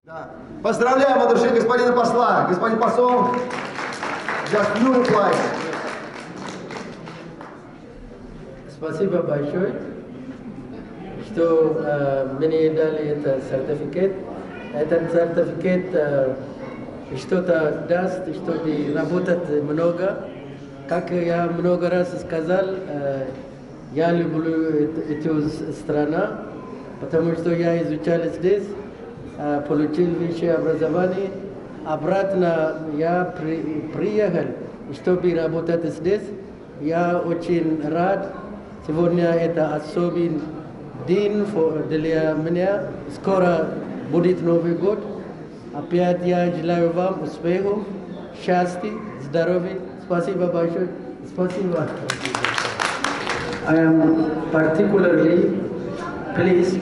Да. Поздравляем от души господина посла. Господин посол, just new reply. Спасибо большое, что мне дали этот сертификат. Этот сертификат что-то даст, чтобы работать много. Как я много раз сказал, я люблю эту страну, потому что я изучал здесь, получил высшее образование. Обратно я приехал, чтобы работать здесь. Я очень рад. Сегодня это особый день для меня. Скоро будет Новый год. Опять я желаю вам успехов, счастья, здоровья. Спасибо большое. Спасибо. I am particularly pleased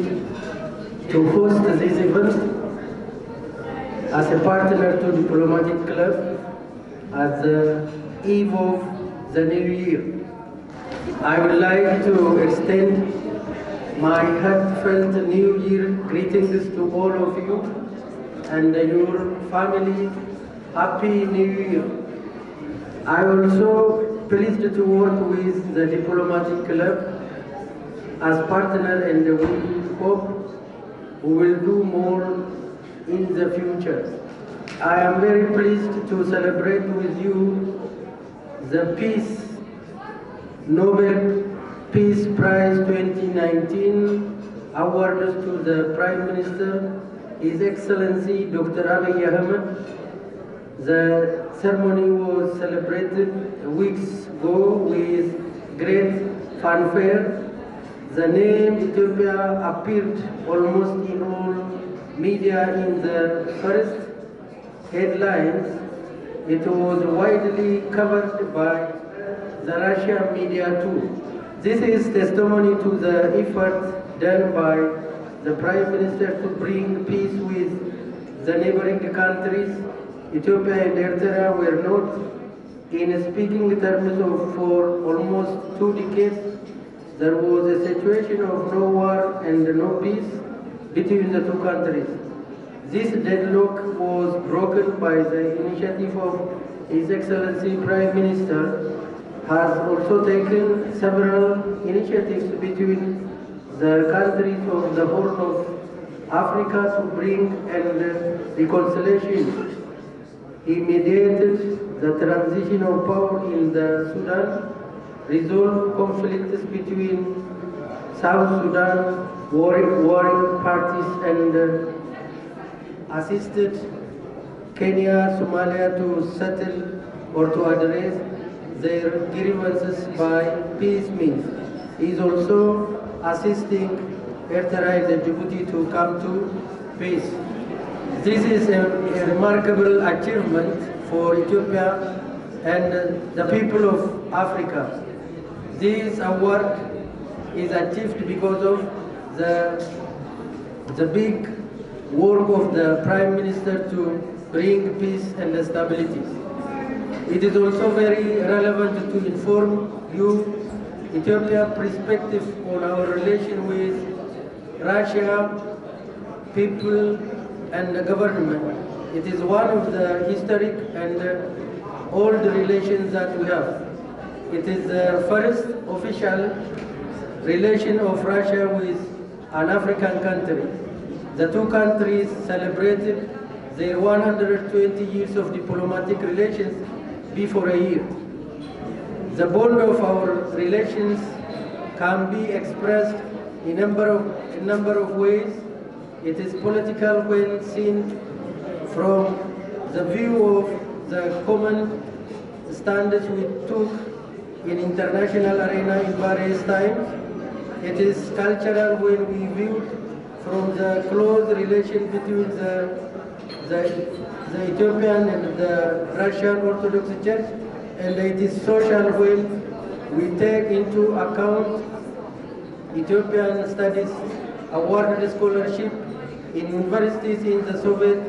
to host this event as a partner to Diplomatic Club at the eve of the new year. I would like to extend my heartfelt New Year greetings to all of you and your family. Happy New Year. I am also pleased to work with the Diplomatic Club as partner, and we hope we will do more in the future. I am very pleased to celebrate with you the Peace Nobel Peace Prize 2019 awarded to the Prime Minister, His Excellency Dr. Abiy Ahmed. The ceremony was celebrated weeks ago with great fanfare. The name Ethiopia appeared almost in all media in the first headlines. It was widely covered by the Russian media too. This is testimony to the effort done by the Prime Minister to bring peace with the neighboring countries. Ethiopia and Eritrea were not in speaking terms for almost 2 decades. There was a situation of no war and no peace between the two countries. This deadlock was broken by the initiative of His Excellency Prime Minister, has also taken several initiatives between the countries of the Horn of Africa to bring reconciliation. He mediated the transition of power in the Sudan, resolved conflicts between South Sudan warring parties, and assisted Kenya, Somalia to settle or to address their grievances by peace means. He is also assisting Eritrea and Djibouti to come to peace. This is a remarkable achievement for Ethiopia and the people of Africa. This award is achieved because of the big work of the Prime Minister to bring peace and stability. It is also very relevant to inform you Ethiopia's perspective on our relation with Russia, people and the government. It is one of the historic and old relations that we have. It is the first official relation of Russia with an African country. The two countries celebrated their 120 years of diplomatic relations before a year. The bond of our relations can be expressed in a number of ways. It is political when seen from the view of the common standards we took in international arena in various times. It is cultural when we viewed from the close relation between the Ethiopian and the Russian Orthodox Church, and it is social when we take into account Ethiopian studies awarded scholarship in universities in the Soviet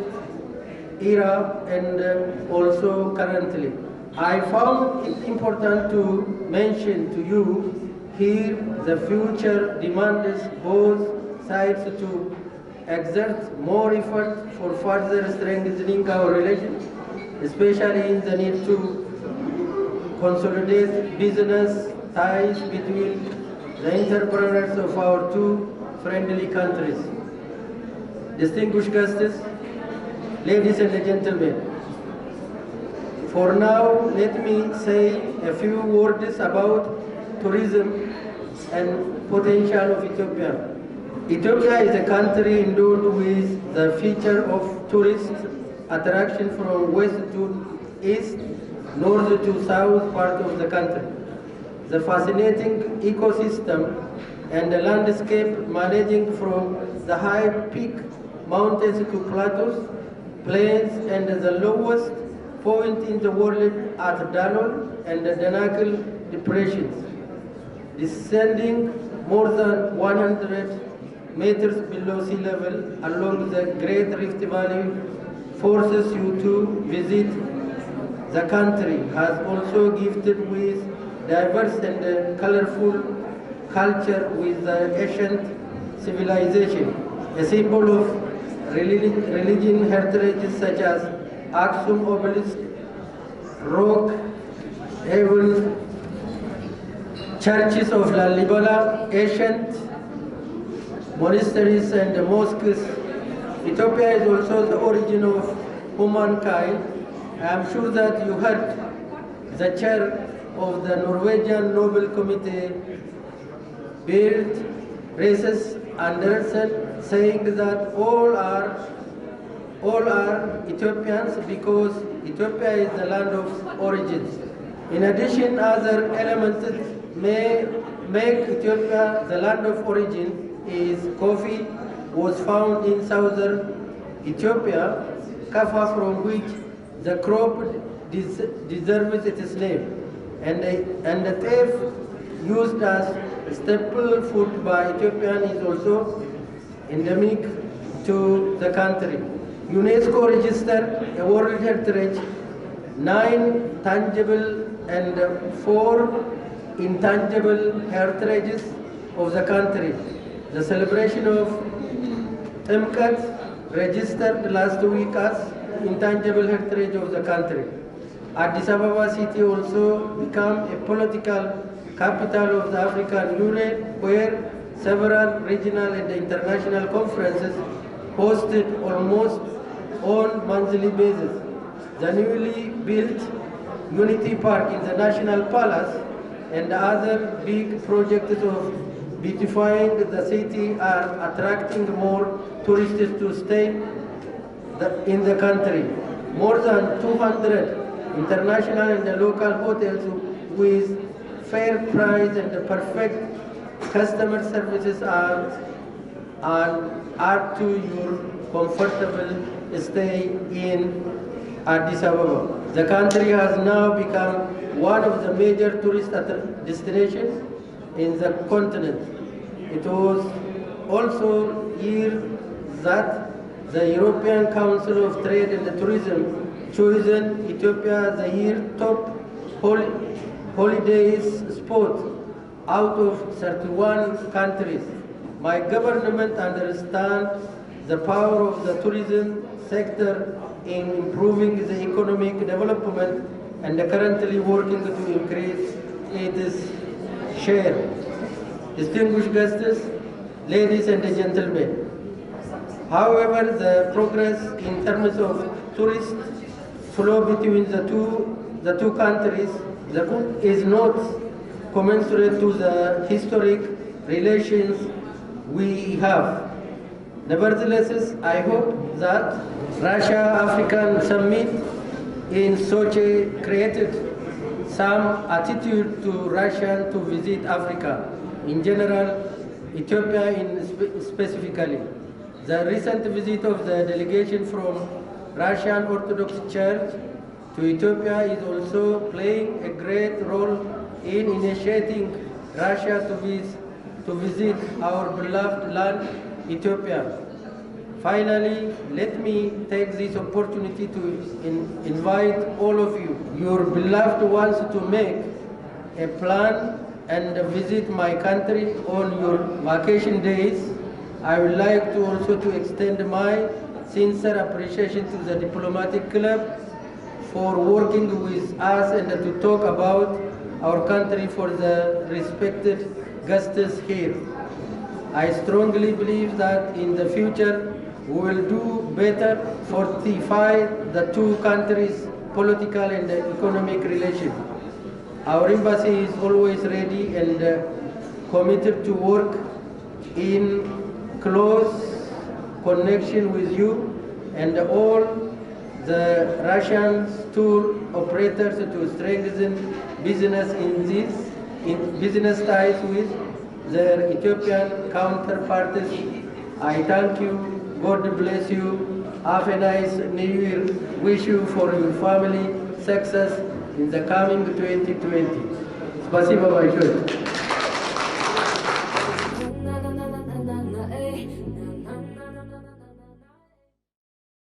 era and also currently. I found it important to mention to you here the future demands both sides to exert more effort for further strengthening our relations, especially in the need to consolidate business ties between the entrepreneurs of our two friendly countries. Distinguished guests, ladies and gentlemen, for now, let me say a few words about tourism and potential of Ethiopia. Ethiopia is a country endowed with the feature of tourist attraction from west to east, north to south part of the country. The fascinating ecosystem and the landscape managing from the high peak mountains to plateaus, plains, and the lowest point in the world at Dalol and the Danakil depressions. Descending more than 100 meters below sea level along the Great Rift Valley forces you to visit the country, has also gifted with diverse and colorful culture with the ancient civilization, a symbol of religion heritage such as Aksum obelisk, rock, heaven, churches of Lalibela, ancient monasteries and mosques. Ethiopia is also the origin of humankind. I am sure that you heard the chair of the Norwegian Nobel Committee, Berit Reiss Andersen, saying that all are Ethiopians because Ethiopia is the land of origins. In addition, other elements may make Ethiopia the land of origin is coffee was found in southern Ethiopia, Kaffa, from which the crop deserves its name, and the teff used as staple food by Ethiopian is also endemic to the country. UNESCO registered a World Heritage, 9 tangible and 4 intangible heritages of the country. The celebration of Temkat registered last week as intangible heritage of the country. Addis Ababa city also became a political capital of the African Union, where several regional and international conferences hosted almost on monthly basis. The newly built Unity Park in the National Palace and other big projects of beautifying the city are attracting more tourists to stay in the country. More than 200 international and local hotels with fair price and perfect customer services are to your comfortable stay in Addis Ababa. The country has now become one of the major tourist destinations in the continent. It was also here that the European Council of Trade and Tourism chosen Ethiopia as the year top holidays spot out of 31 countries. My government understands the power of the tourism sector in improving the economic development and currently working to increase its share. Distinguished guests, ladies and gentlemen, however, the progress in terms of tourist flow between the two countries is not commensurate to the historic relations we have. Nevertheless, I hope that Russia-African Summit in Sochi created some attitude to Russian to visit Africa. In general, Ethiopia specifically. The recent visit of the delegation from Russian Orthodox Church to Ethiopia is also playing a great role in initiating Russia to visit our beloved land, Ethiopia. Finally, let me take this opportunity to invite all of you, your beloved ones, to make a plan and visit my country on your vacation days I would like to also to extend my sincere appreciation to the diplomatic club for working with us and to talk about our country for the respected guests here. I strongly believe that in the future we will do better fortify the two countries' political and economic relations. Our embassy is always ready and committed to work in close connection with you and all the Russian tour operators to strengthen business business ties with their Ethiopian counterparts. I thank you. God bless you. Have a nice New Year. Wish you for your family success in the coming 2020. Спасибо большое.